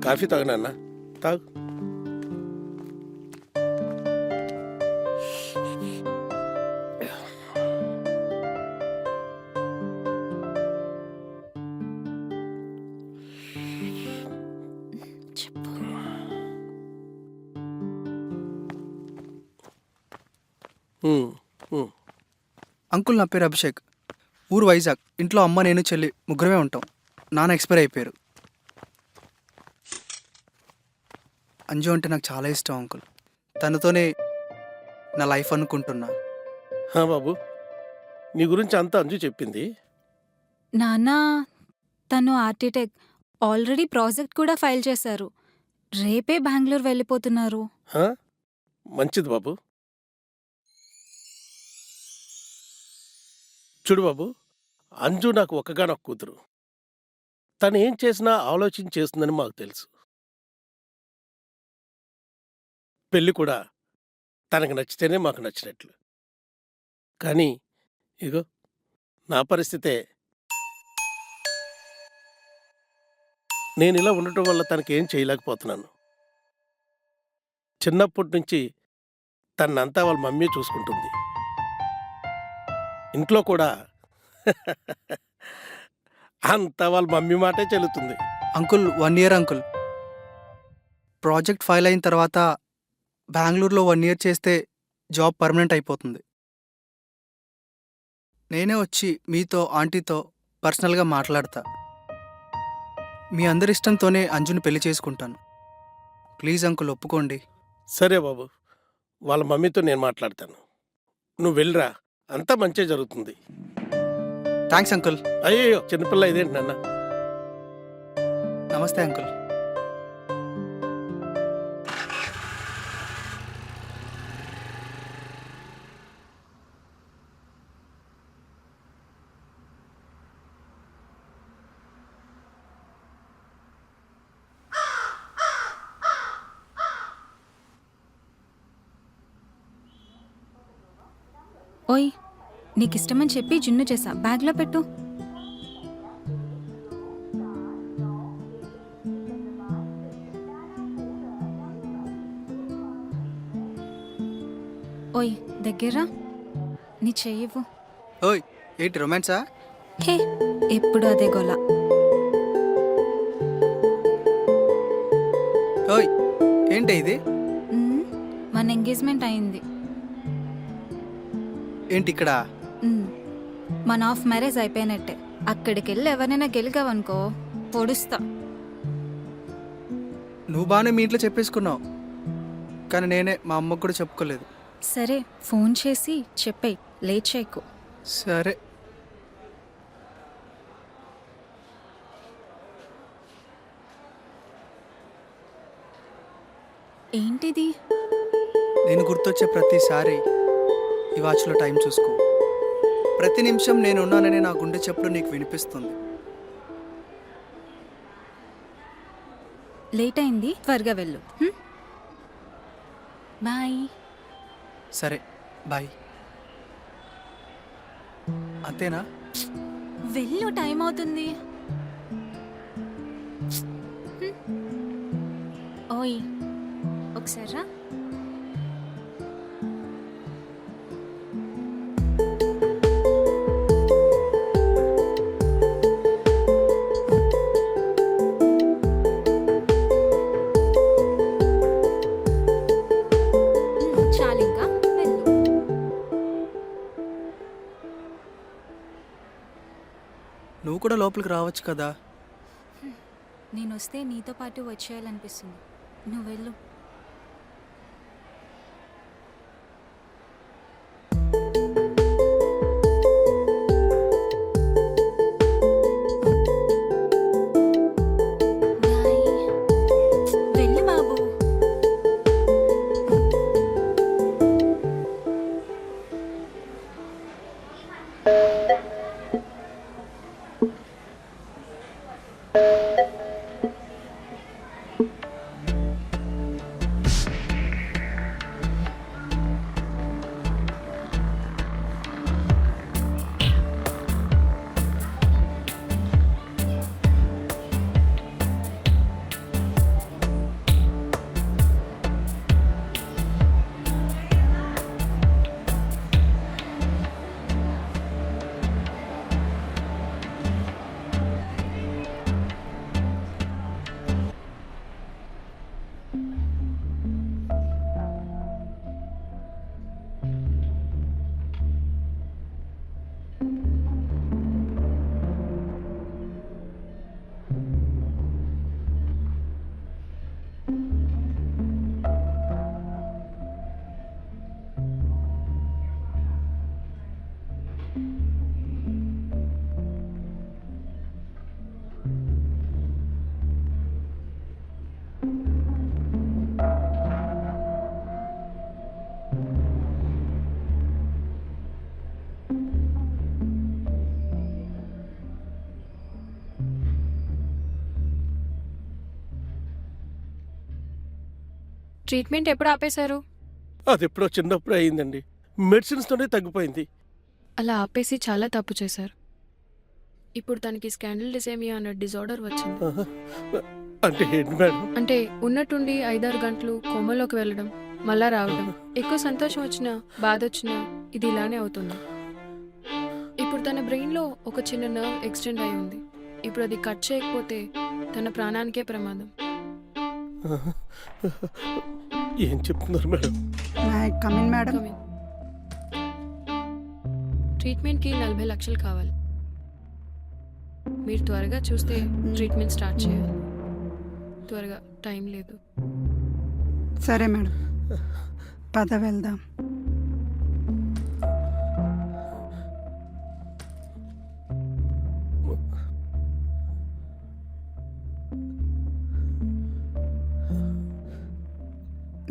Coffee తాగనన్నా తాగు. Uncle, నా పేరు అభిషేక్. ఊరు వైజాగ్. ఇంట్లో అమ్మ, నేను, చెల్లి ముగ్గురమే ఉంటాం. నాన్న ఎక్స్పైర్ అయిపోయారు. అంజు అంటే నాకు చాలా ఇష్టం అంకుల్. తనతోనే నా లైఫ్ అనుకుంటున్నా. బాబు, నీ గురించి అంతా అంజు చెప్పింది. నాన్న, తను ఆర్కిటెక్ట్. ఆల్రెడీ ప్రాజెక్ట్ కూడా ఫైల్ చేశారు. రేపే బెంగళూరు వెళ్ళిపోతున్నారు. మంచిది బాబు. చూడు బాబు, అంజు నాకు ఒక్కగానొక్క కూతురు. తను ఏం చేసినా ఆలోచించి చేస్తుందని మాకు తెలుసు. పెళ్ళి కూడా తనకు నచ్చితేనే మాకు నచ్చినట్లు. కానీ ఇగో నా పరిస్థితే. నేను ఇలా ఉండటం వల్ల తనకేం చేయలేకపోతున్నాను. చిన్నప్పటి నుంచి తనంతా వాళ్ళ మమ్మీ చూసుకుంటుంది. ఇంట్లో కూడా అంతా వాళ్ళ మమ్మీ మాటే చెల్లుతుంది. Uncle, 1 year uncle. Project file అయిన తర్వాత బెంగళూరులో 1 year చేస్తే జాబ్ పర్మనెంట్ అయిపోతుంది. నేనే వచ్చి మీతో, ఆంటీతో పర్సనల్గా మాట్లాడతా. మీ అందరి ఇష్టంతోనే అంజుని పెళ్లి చేసుకుంటాను. ప్లీజ్ అంకుల్, ఒప్పుకోండి. సరే బాబు, వాళ్ళ మమ్మీతో నేను మాట్లాడతాను. నువ్వు వెళ్ళిరా, అంతా మంచిగా జరుగుతుంది. Thanks uncle. అయ్యో, చిన్నపిల్ల ఇదేంటి నాన్న? నమస్తే అంకుల్. ఓయ్, నీకిష్టమని చెప్పి జున్ను చేసా. బ్యాగ్లో పెట్టు. ఓయ్, దగ్గర నీ చెయ్యవు. ఓయ్, ఏంటి రొమాన్సా? హే, ఎప్పుడు అదే గోల. ఓయ్, ఏంటి ఇది? మన ఎంగేజ్మెంట్ అయింది. ఏంటి ఇక్కడ? మన ఆఫ్ మ్యారేజ్ అయిపోయినట్టే. అక్కడికి వెళ్ళి ఎవరైనా గెలిగావనుకో పొడుస్తా. నువ్వు బాగానే మీ ఇంట్లో చెప్పేసుకున్నావు, కానీ నేనే మా అమ్మకు కూడా చెప్పుకోలేదు. సరే, ఫోన్ చేసి చెప్పేయ్, లేట్ చేయకు. సరే. ఏంటిది? నేను గుర్తొచ్చే ప్రతిసారి ఈ వాచ్లో టైం చూసుకో. ప్రతి నిమిషం నేనున్నానని నా గుండె చప్పుడు నీకు వినిపిస్తుంది. లేట్ అయింది, త్వరగా వెళ్ళు. బాయ్. సరే, బాయ్. అంతేనా? వెళ్ళు, టైం అవుతుంది. ఓయ్, ఒకసారి రా. చాలింకా, వెళ్ళు. నువ్వు కూడా లోపలికి రావచ్చు కదా. నేను వస్తే నీతో పాటు వచ్చేయాలనిపిస్తుంది. నువ్వు వెళ్ళు. వెళ్ళు బాబు. ట్రీట్మెంట్ ఎప్పుడు ఆపేశారు? అది ఎప్పుడో చిన్నప్పుడు అయిందండి. మెడిసిన్స్తోనే తగ్గిపోయింది. అలా ఆపేసి చాలా తప్పు చేశారు. ఇప్పుడు తనకి స్కాండల్ డిసేమియా అన్న డిజార్డర్ వచ్చింది. ఆహా. అంటే ఏంటి మేడం? అంటే ఉన్నట్టుండి 5-6 గంటలు కోమలోకి వెళ్ళడం, మళ్ళా రావడం, ఎక్కువ సంతోషం వచ్చినా బాధ వచ్చినా ఇది ఇలానే అవుతుంది. ఇప్పుడు తన బ్రెయిన్లో ఒక చిన్న నర్వ్ ఎక్స్టెండ్ అయి ఉంది. ఇప్పుడు అది కట్ చేయకపోతే తన ప్రాణానికే ప్రమాదం. ఆహా. ఏం చెప్తున్నారు madam? Come in madam. Come in. ట్రీట్మెంట్కి 40 లక్షలు కావాలి. మీరు త్వరగా చూస్తే ట్రీట్మెంట్ స్టార్ట్ చేయాలి. త్వరగా, టైం లేదు. సరే మేడం, పద వెళ్దాం.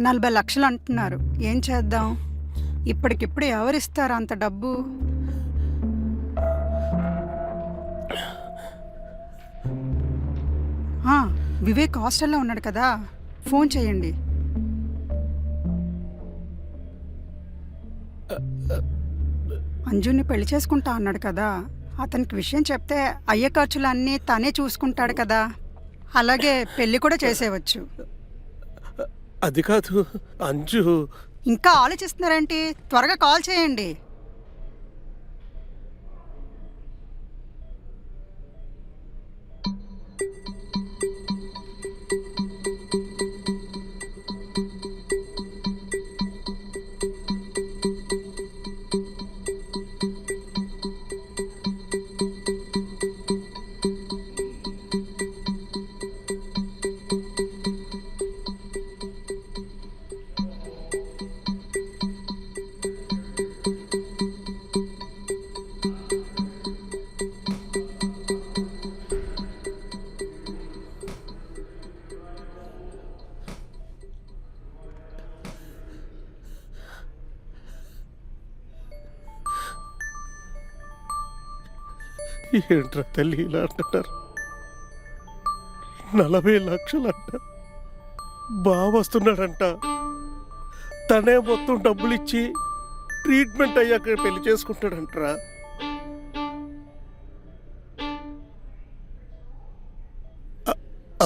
నలభై లక్షలు అంటున్నారు, ఏం చేద్దాం? ఇప్పటికిప్పుడు ఎవరిస్తారు అంత డబ్బు? వివేక్ హాస్టల్లో ఉన్నాడు కదా, ఫోన్ చేయండి. అంజుని పెళ్లి చేసుకుంటా అన్నాడు కదా, అతనికి విషయం చెప్తే అయ్యే ఖర్చులన్నీ తనే చూసుకుంటాడు కదా, అలాగే పెళ్లి కూడా చేసేవచ్చు. అది కాదు అంజు. ఇంకా ఆలోచిస్తున్నారేంటి? త్వరగా కాల్ చేయండి. ఏంట్రా తల్లి ఇలా అంటున్నారు? 40 లక్షలంట. బాగా వస్తున్నాడంట. తనే మొత్తం డబ్బులు ఇచ్చి ట్రీట్మెంట్ అయ్యాక పెళ్లి చేసుకుంటాడంటరా.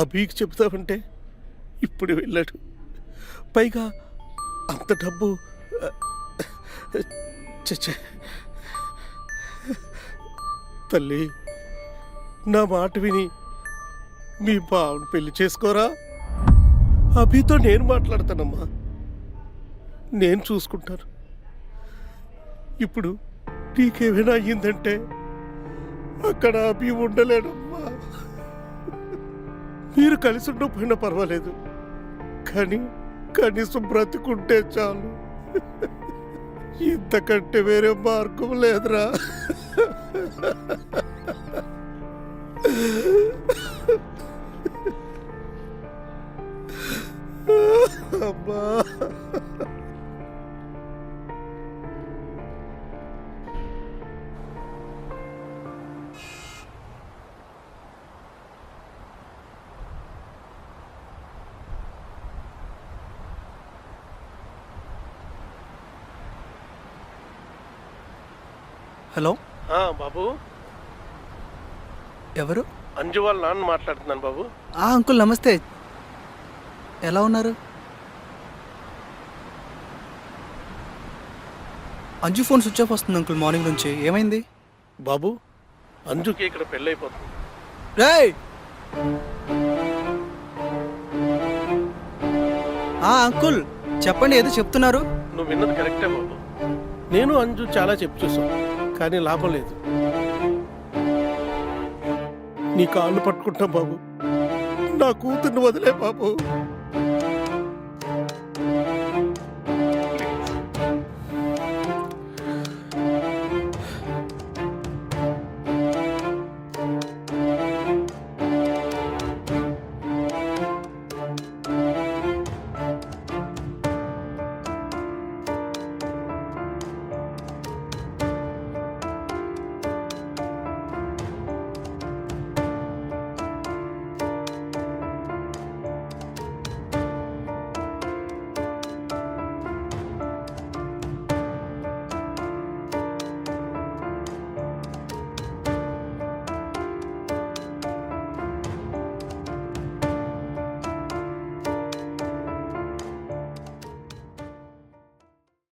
అభికి చెప్తామంటే ఇప్పుడు వెళ్ళాడు. పైగా అంత డబ్బు చచ్చే. తల్లి, నా మాట విని మీ బావుని పెళ్లి చేసుకోరా. అభితో నేను మాట్లాడతానమ్మా, నేను చూసుకుంటాను. ఇప్పుడు నీకేమైనా అయ్యిందంటే అక్కడ అభి ఉండలేడమ్మా. మీరు కలిసి ఉండకపోయినా పర్వాలేదు, కానీ కనీసం బ్రతికుంటే చాలు. ఇంతకంటే వేరే మార్గం లేదురా. అమ్మా, హలో, బాబు, ఎవరు? అంజు వాళ్ళ నాన్న మాట్లాడుతున్నాను బాబు. అంకుల్ నమస్తే, ఎలా ఉన్నారు? అంజు ఫోన్ స్విచ్ ఆఫ్ వస్తుంది అంకుల్ మార్నింగ్ నుంచి, ఏమైంది? బాబు, అంజుకి ఇక్కడ పెళ్ళైపోతుంది. రేయ్, అంకుల్ చెప్పండి, ఏదో చెప్తున్నారు. నువ్వు విన్నది కరెక్టే బాబు. నేను అంజు చాలా చెప్పు చూసాం, కానీ లాభం లేదు. నీ కాళ్ళు పట్టుకుంటాం బాబు, నా కూతుర్ని వదిలే బాబు.